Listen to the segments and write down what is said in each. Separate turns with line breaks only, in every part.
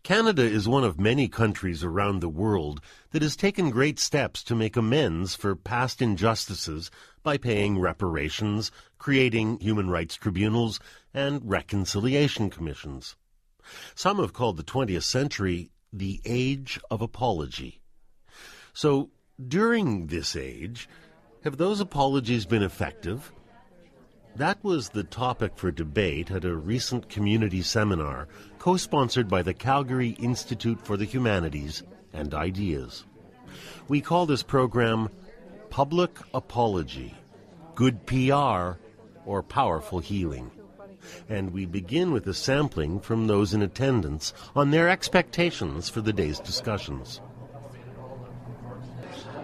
Canada is one of many countries around the world that has taken great steps to make amends for past injustices by paying reparations, creating human rights tribunals, and reconciliation commissions. Some have called the 20th century the age of apology. So, during this age, have those apologies been effective? That was the topic for debate at a recent community seminar co-sponsored by the Calgary Institute for the Humanities and Ideas. We call this program Public Apology, Good PR, or Powerful Healing. And we begin with a sampling from those in attendance on their expectations for the day's discussions.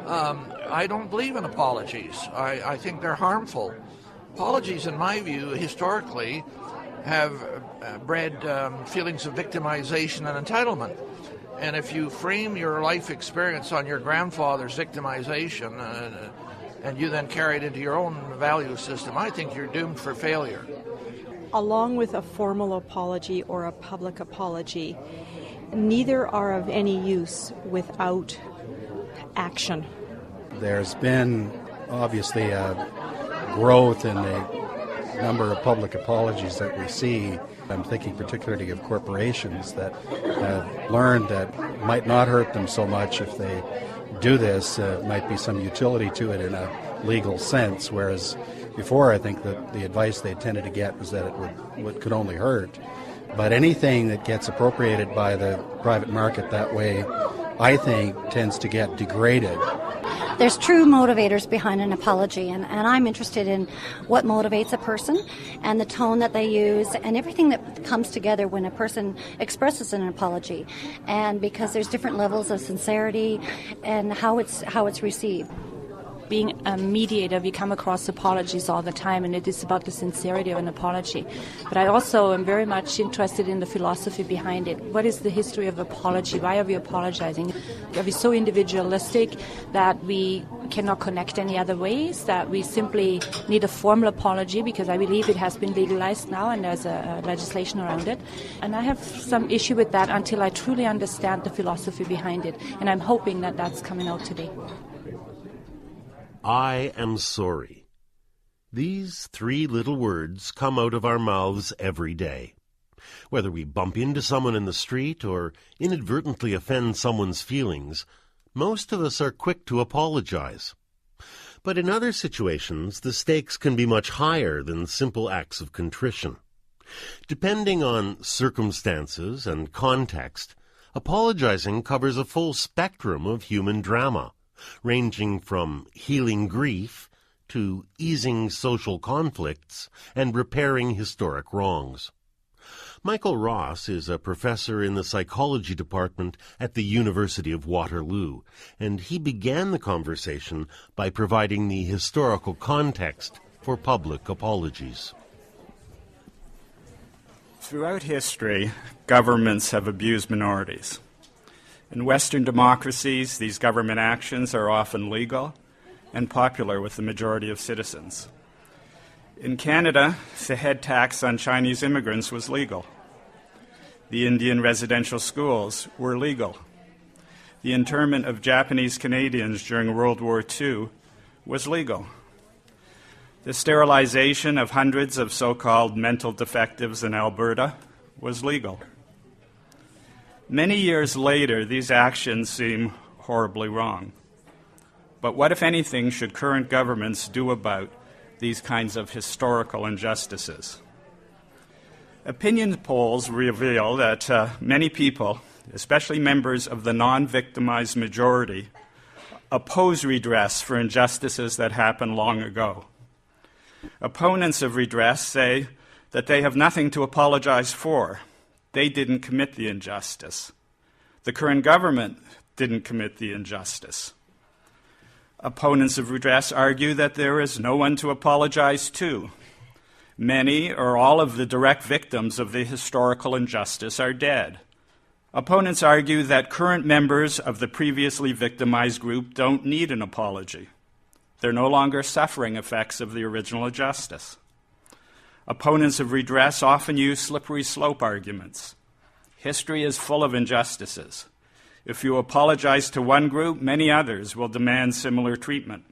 I don't believe in apologies. I think they're harmful. Apologies, in my view, historically have bred feelings of victimization and entitlement. And if you frame your life experience on your grandfather's victimization and you then carry it into your own value system, I think you're doomed for failure.
Along with a formal apology or a public apology, neither are of any use without action.
There's been obviously a growth in the number of public apologies that we see. I'm thinking particularly of corporations that have learned that it might not hurt them so much if they do this. Might be some utility to it in a legal sense, whereas before I think that the advice they tended to get was that it could only hurt. But anything that gets appropriated by the private market that way, I think, tends to get degraded.
There's true motivators behind an apology, and I'm interested in what motivates a person and the tone that they use and everything that comes together when a person expresses an apology, and because there's different levels of sincerity and how it's received.
Being a mediator, we come across apologies all the time, and it is about the sincerity of an apology. But I also am very much interested in the philosophy behind it. What is the history of apology? Why are we apologizing? Are we so individualistic that we cannot connect any other ways, that we simply need a formal apology because I believe it has been legalized now and there's a legislation around it? And I have some issue with that until I truly understand the philosophy behind it, and I'm hoping that that's coming out today.
I am sorry. These three little words come out of our mouths every day. Whether we bump into someone in the street or inadvertently offend someone's feelings, most of us are quick to apologize. But in other situations, the stakes can be much higher than simple acts of contrition. Depending on circumstances and context, apologizing covers a full spectrum of human drama, ranging from healing grief to easing social conflicts and repairing historic wrongs. Michael Ross is a professor in the psychology department at the University of Waterloo, and he began the conversation by providing the historical context for public apologies.
Throughout history, governments have abused minorities. In Western democracies, these government actions are often legal and popular with the majority of citizens. In Canada, the head tax on Chinese immigrants was legal. The Indian residential schools were legal. The internment of Japanese Canadians during World War II was legal. The sterilization of hundreds of so-called mental defectives in Alberta was legal. Many years later, these actions seem horribly wrong. But what, if anything, should current governments do about these kinds of historical injustices? Opinion polls reveal that many people, especially members of the non-victimized majority, oppose redress for injustices that happened long ago. Opponents of redress say that they have nothing to apologize for. They didn't commit the injustice. The current government didn't commit the injustice. Opponents of redress argue that there is no one to apologize to. Many or all of the direct victims of the historical injustice are dead. Opponents argue that current members of the previously victimized group don't need an apology. They're no longer suffering effects of the original injustice. Opponents of redress often use slippery slope arguments. History is full of injustices. If you apologize to one group, many others will demand similar treatment.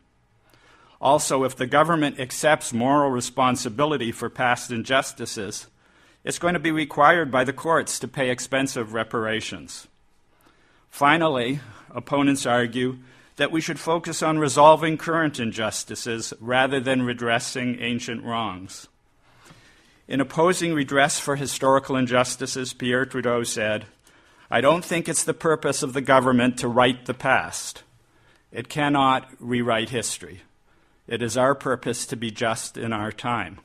Also, if the government accepts moral responsibility for past injustices, it's going to be required by the courts to pay expensive reparations. Finally, opponents argue that we should focus on resolving current injustices rather than redressing ancient wrongs. In opposing redress for historical injustices, Pierre Trudeau said, "I don't think it's the purpose of the government to right the past. It cannot rewrite history. It is our purpose to be just in our time."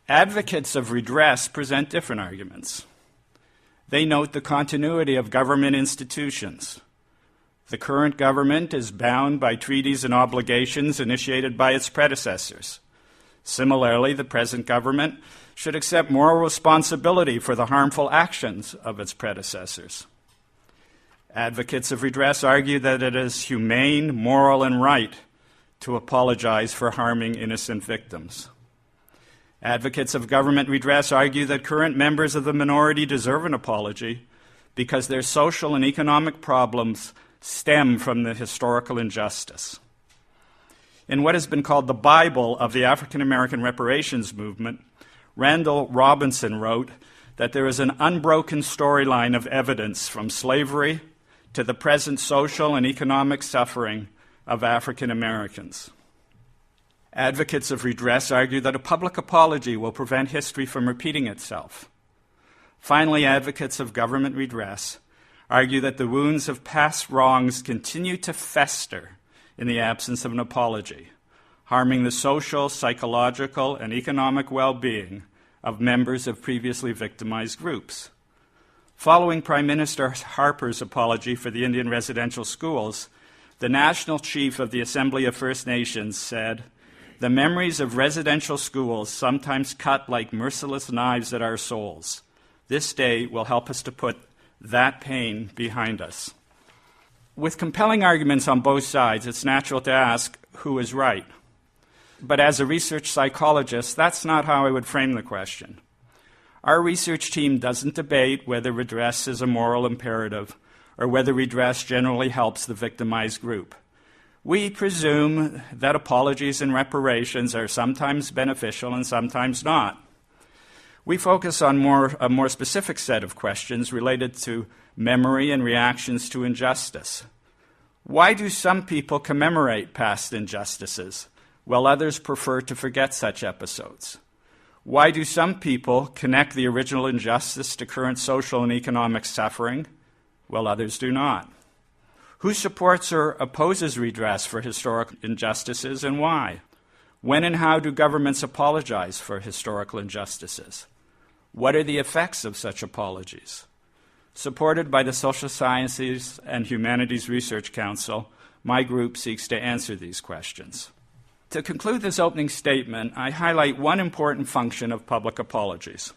Advocates of redress present different arguments. They note the continuity of government institutions. The current government is bound by treaties and obligations initiated by its predecessors. Similarly, the present government should accept moral responsibility for the harmful actions of its predecessors. Advocates of redress argue that it is humane, moral, and right to apologize for harming innocent victims. Advocates of government redress argue that current members of the minority deserve an apology because their social and economic problems stem from the historical injustice. In what has been called the Bible of the African American reparations movement, Randall Robinson wrote that there is an unbroken storyline of evidence from slavery to the present social and economic suffering of African Americans. Advocates of redress argue that a public apology will prevent history from repeating itself. Finally, advocates of government redress argue that the wounds of past wrongs continue to fester in the absence of an apology, harming the social, psychological, and economic well-being of members of previously victimized groups. Following Prime Minister Harper's apology for the Indian residential schools, the national chief of the Assembly of First Nations said, "The memories of residential schools sometimes cut like merciless knives at our souls. This day will help us to put that pain behind us." With compelling arguments on both sides, it's natural to ask who is right. But as a research psychologist, that's not how I would frame the question. Our research team doesn't debate whether redress is a moral imperative or whether redress generally helps the victimized group. We presume that apologies and reparations are sometimes beneficial and sometimes not. We focus on a more specific set of questions related to memory and reactions to injustice. Why do some people commemorate past injustices, while others prefer to forget such episodes? Why do some people connect the original injustice to current social and economic suffering, while others do not? Who supports or opposes redress for historical injustices, and why? When and how do governments apologize for historical injustices? What are the effects of such apologies? Supported by the Social Sciences and Humanities Research Council, my group seeks to answer these questions. To conclude this opening statement, I highlight one important function of public apologies.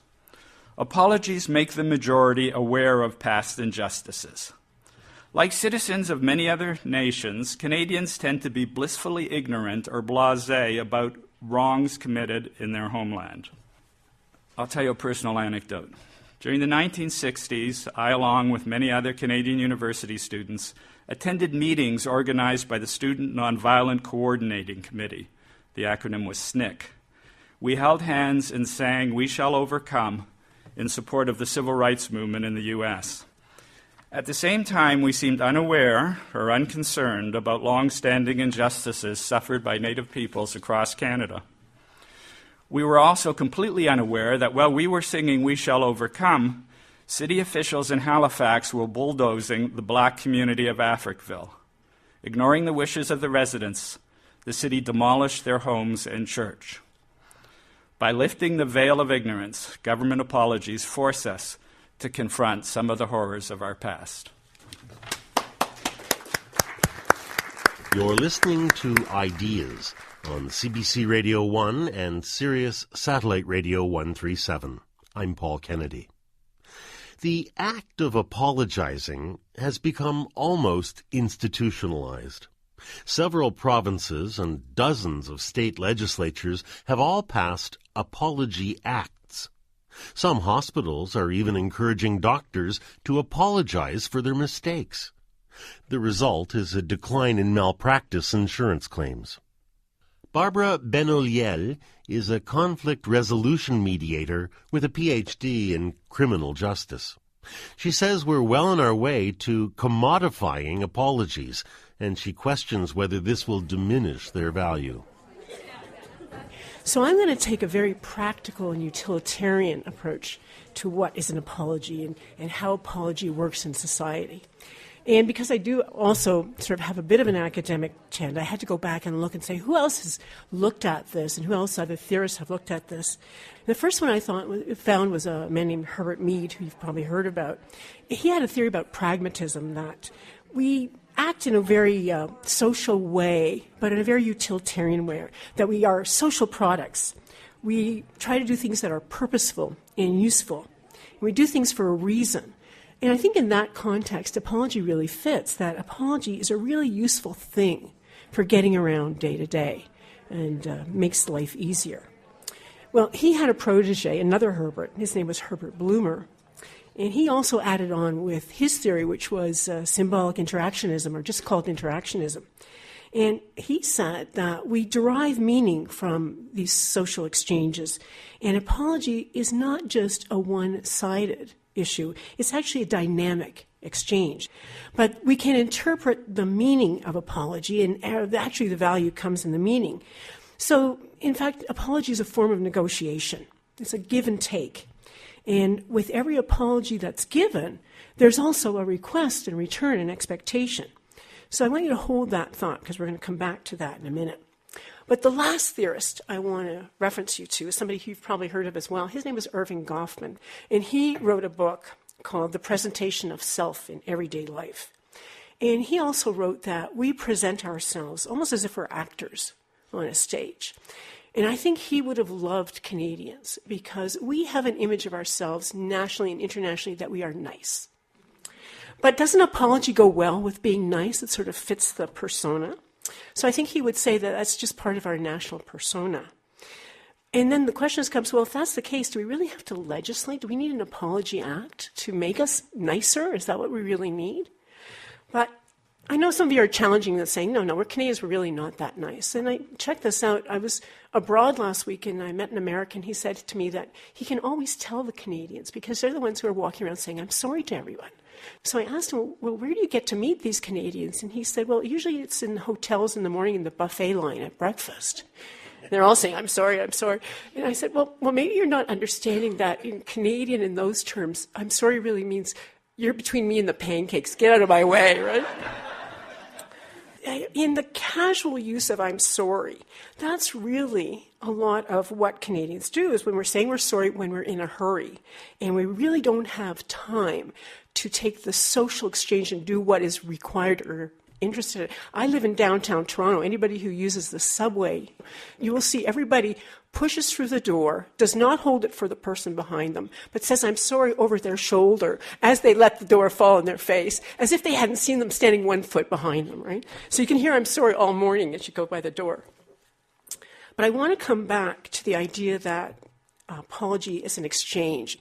Apologies make the majority aware of past injustices. Like citizens of many other nations, Canadians tend to be blissfully ignorant or blasé about wrongs committed in their homeland. I'll tell you a personal anecdote. During the 1960s, I, along with many other Canadian university students, attended meetings organized by the Student Nonviolent Coordinating Committee. The acronym was SNCC. We held hands and sang "We Shall Overcome" in support of the civil rights movement in the U.S. At the same time, we seemed unaware or unconcerned about long-standing injustices suffered by Native peoples across Canada. We were also completely unaware that while we were singing "We Shall Overcome," city officials in Halifax were bulldozing the black community of Africville. Ignoring the wishes of the residents, the city demolished their homes and church. By lifting the veil of ignorance, government apologies force us to confront some of the horrors of our past.
You're listening to Ideas on CBC Radio 1 and Sirius Satellite Radio 137. I'm Paul Kennedy. The act of apologizing has become almost institutionalized. Several provinces and dozens of state legislatures have all passed apology acts. Some hospitals are even encouraging doctors to apologize for their mistakes. The result is a decline in malpractice insurance claims. Barbara Benoliel is a conflict resolution mediator with a PhD in criminal justice. She says we're well on our way to commodifying apologies, and she questions whether this will diminish their value.
So I'm going to take a very practical and utilitarian approach to what is an apology and how apology works in society. And because I do also sort of have a bit of an academic trend, I had to go back and look and say, who else has looked at this and who else other theorists have looked at this? The first one I found was a man named Herbert Mead, who you've probably heard about. He had a theory about pragmatism, that we act in a very social way, but in a very utilitarian way, that we are social products. We try to do things that are purposeful and useful. And we do things for a reason. And I think in that context, apology really fits, that apology is a really useful thing for getting around day to day and makes life easier. Well, he had a protege, another Herbert. His name was Herbert Blumer. And he also added on with his theory, which was symbolic interactionism, or just called interactionism. And he said that we derive meaning from these social exchanges. And apology is not just a one-sided issue. It's actually a dynamic exchange. But we can interpret the meaning of apology, and actually the value comes in the meaning. So, in fact, apology is a form of negotiation. It's a give and take. And with every apology that's given, there's also a request in return, an expectation. So I want you to hold that thought, because we're going to come back to that in a minute. But the last theorist I want to reference you to is somebody who you've probably heard of as well. His name was Erving Goffman, and he wrote a book called The Presentation of Self in Everyday Life. And he also wrote that we present ourselves almost as if we're actors on a stage. And I think he would have loved Canadians, because we have an image of ourselves nationally and internationally that we are nice. But doesn't apology go well with being nice? It sort of fits the persona. So I think he would say that that's just part of our national persona. And then the question comes, well, if that's the case, do we really have to legislate? Do we need an apology act to make us nicer? Is that what we really need? But I know some of you are challenging this, saying, no, we're Canadians, we're really not that nice. And I checked this out. I was abroad last week, and I met an American. He said to me that he can always tell the Canadians, because they're the ones who are walking around saying, I'm sorry to everyone. So I asked him, well, where do you get to meet these Canadians? And he said, well, usually it's in hotels in the morning in the buffet line at breakfast. And they're all saying, I'm sorry, I'm sorry. And I said, well, maybe you're not understanding that in Canadian in those terms, I'm sorry really means you're between me and the pancakes. Get out of my way, right? In the casual use of I'm sorry, that's really a lot of what Canadians do, is when we're saying we're sorry when we're in a hurry and we really don't have time to take the social exchange and do what is required or interested in. I live in downtown Toronto. Anybody who uses the subway, you will see everybody pushes through the door, does not hold it for the person behind them, but says, I'm sorry, over their shoulder as they let the door fall in their face, as if they hadn't seen them standing 1 foot behind them, right? So you can hear I'm sorry all morning as you go by the door. But I want to come back to the idea that apology is an exchange.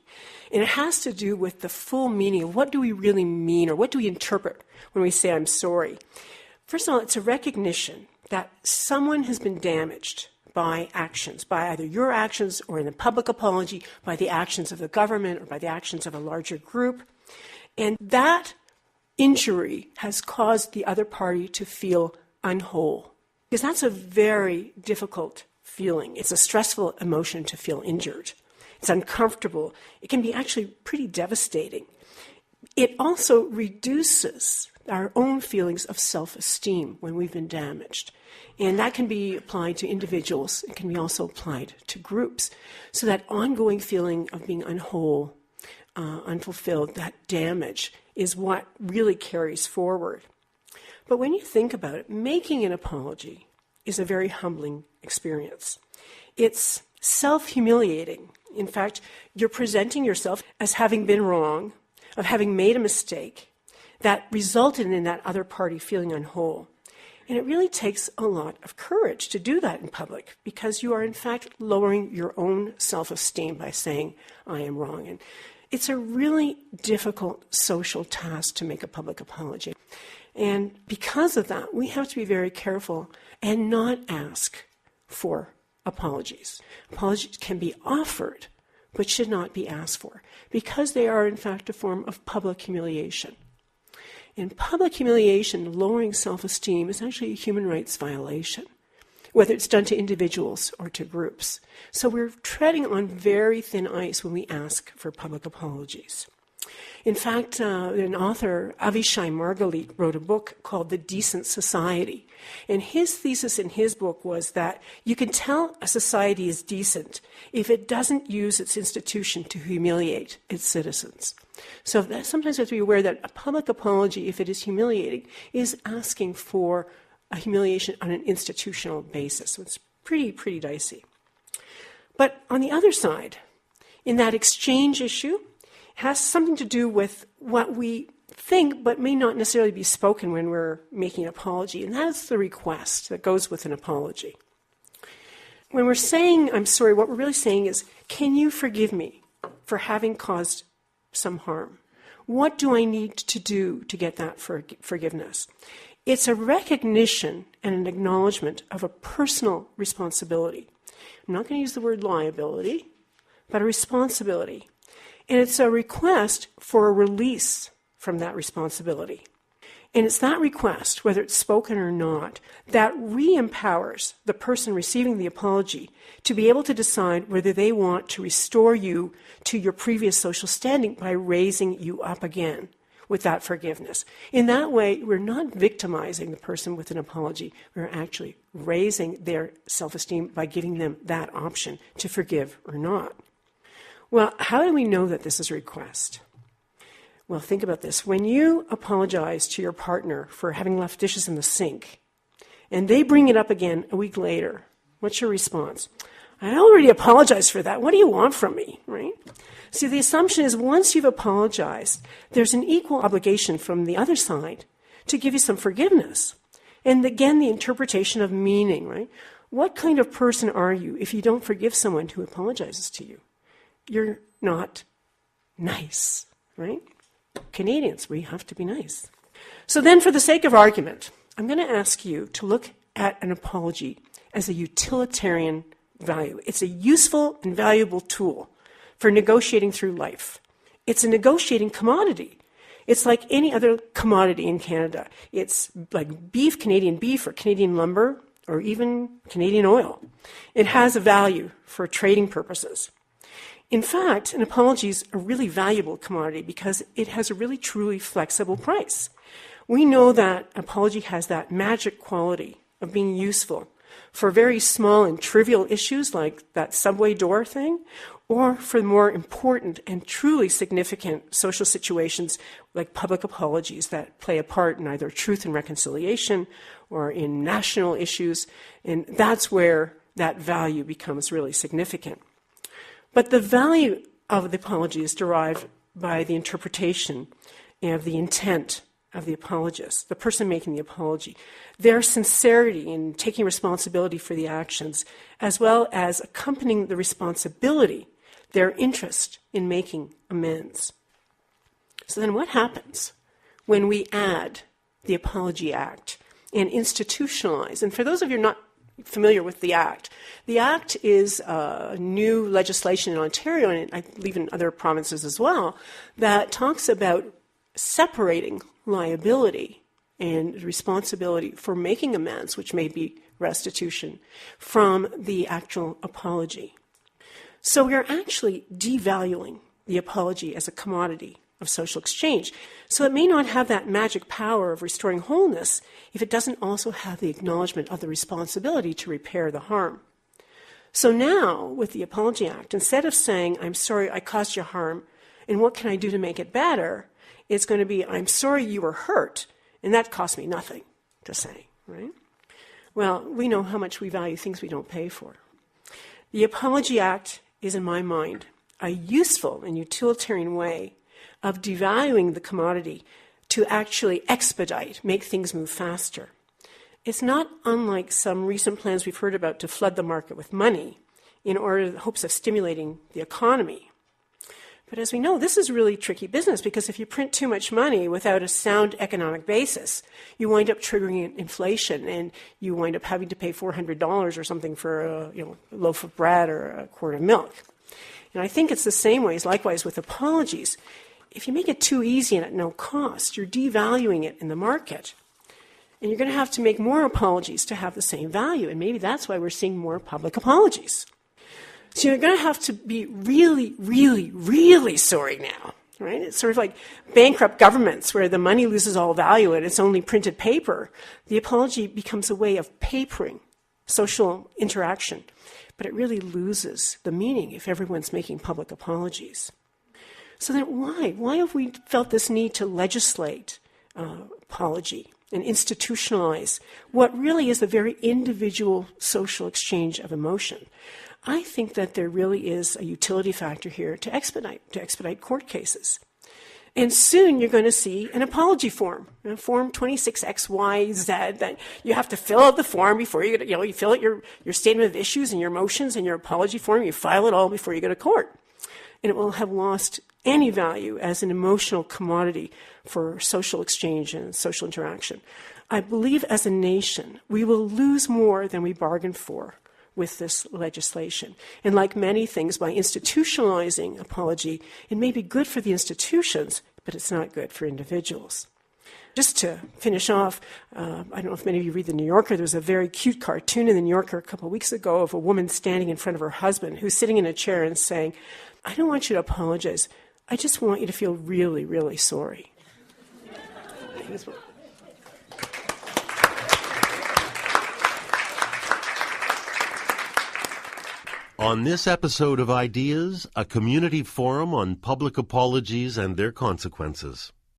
And it has to do with the full meaning of what do we really mean, or what do we interpret when we say I'm sorry. First of all, it's a recognition that someone has been damaged by actions, by either your actions or in a public apology, by the actions of the government or by the actions of a larger group. And that injury has caused the other party to feel unwhole. Because that's a very difficult feeling. It's a stressful emotion to feel injured. It's uncomfortable. It can be actually pretty devastating. It also reduces our own feelings of self-esteem when we've been damaged. And that can be applied to individuals. It can be also applied to groups. So that ongoing feeling of being unwhole, unfulfilled, that damage is what really carries forward. But when you think about it, making an apology is a very humbling experience. It's self-humiliating. In fact, you're presenting yourself as having been wrong, of having made a mistake that resulted in that other party feeling unwhole. And it really takes a lot of courage to do that in public, because you are in fact lowering your own self-esteem by saying, I am wrong. And it's a really difficult social task to make a public apology. And because of that, we have to be very careful and not ask for apologies. Apologies can be offered, but should not be asked for, because they are in fact a form of public humiliation. In public humiliation, lowering self-esteem is actually a human rights violation, whether it's done to individuals or to groups. So we're treading on very thin ice when we ask for public apologies. In fact, an author, Avishai Margalit, wrote a book called The Decent Society. And his thesis in his book was that you can tell a society is decent if it doesn't use its institution to humiliate its citizens. So sometimes we have to be aware that a public apology, if it is humiliating, is asking for a humiliation on an institutional basis. So it's pretty dicey. But on the other side, in that exchange issue, has something to do with what we think but may not necessarily be spoken when we're making an apology, and that's the request that goes with an apology. When we're saying, I'm sorry, what we're really saying is, can you forgive me for having caused some harm? What do I need to do to get that forgiveness? It's a recognition and an acknowledgement of a personal responsibility. I'm not going to use the word liability, but a responsibility. And it's a request for a release from that responsibility. And it's that request, whether it's spoken or not, that re-empowers the person receiving the apology to be able to decide whether they want to restore you to your previous social standing by raising you up again with that forgiveness. In that way, we're not victimizing the person with an apology. We're actually raising their self-esteem by giving them that option to forgive or not. Well, how do we know that this is a request? Well, think about this. When you apologize to your partner for having left dishes in the sink, and they bring it up again a week later, what's your response? I already apologized for that. What do you want from me, right? See, the assumption is once you've apologized, there's an equal obligation from the other side to give you some forgiveness. And again, the interpretation of meaning, right? What kind of person are you if you don't forgive someone who apologizes to you? You're not nice, right? Canadians, we have to be nice. So then, for the sake of argument, I'm going to ask you to look at an apology as a utilitarian value. It's a useful and valuable tool for negotiating through life. It's a negotiating commodity. It's like any other commodity in Canada. It's like beef, Canadian beef, or Canadian lumber, or even Canadian oil. It has a value for trading purposes. In fact, an apology is a really valuable commodity because it has a really truly flexible price. We know that apology has that magic quality of being useful for very small and trivial issues like that subway door thing, or for more important and truly significant social situations like public apologies that play a part in either truth and reconciliation or in national issues, and that's where that value becomes really significant. But the value of the apology is derived by the interpretation of the intent of the apologist, the person making the apology, their sincerity in taking responsibility for the actions, as well as accompanying the responsibility, their interest in making amends. So then what happens when we add the Apology Act and institutionalize? And for those of you not familiar with the Act is new legislation in Ontario, and I believe in other provinces as well, that talks about separating liability and responsibility for making amends, which may be restitution, from the actual apology. So we're actually devaluing the apology as a commodity of social exchange. So it may not have that magic power of restoring wholeness if it doesn't also have the acknowledgement of the responsibility to repair the harm. So now, with the Apology Act, instead of saying, I'm sorry I caused you harm, and what can I do to make it better, it's going to be, I'm sorry you were hurt, and that cost me nothing to say, right? Well, we know how much we value things we don't pay for. The Apology Act is, in my mind, a useful and utilitarian way of devaluing the commodity to actually expedite, make things move faster. It's not unlike some recent plans we've heard about to flood the market with money in order in the hopes of stimulating the economy. But as we know, this is really tricky business because if you print too much money without a sound economic basis, you wind up triggering inflation and you wind up having to pay $400 or something for a loaf of bread or a quart of milk. And I think it's the same way, likewise with apologies. If you make it too easy and at no cost, you're devaluing it in the market. And you're going to have to make more apologies to have the same value. And maybe that's why we're seeing more public apologies. So you're going to have to be really, really, really sorry now, right? It's sort of like bankrupt governments where the money loses all value and it's only printed paper. The apology becomes a way of papering social interaction, but it really loses the meaning if everyone's making public apologies. So then why? Why have we felt this need to legislate apology and institutionalize what really is the very individual social exchange of emotion? I think that there really is a utility factor here to expedite court cases. And soon you're going to see an apology form, Form 26XYZ, that you have to fill out the form before you fill out your statement of issues and your motions and your apology form. You file it all before you go to court. And it will have lost any value as an emotional commodity for social exchange and social interaction. I believe as a nation, we will lose more than we bargained for with this legislation. And like many things, by institutionalizing apology, it may be good for the institutions, but it's not good for individuals. Just to finish off, I don't know if many of you read The New Yorker. There was a very cute cartoon in The New Yorker a couple of weeks ago of a woman standing in front of her husband who's sitting in a chair and saying, "I don't want you to apologize. I just want you to feel really, really sorry."
On this episode of Ideas, a community forum on public apologies and their consequences.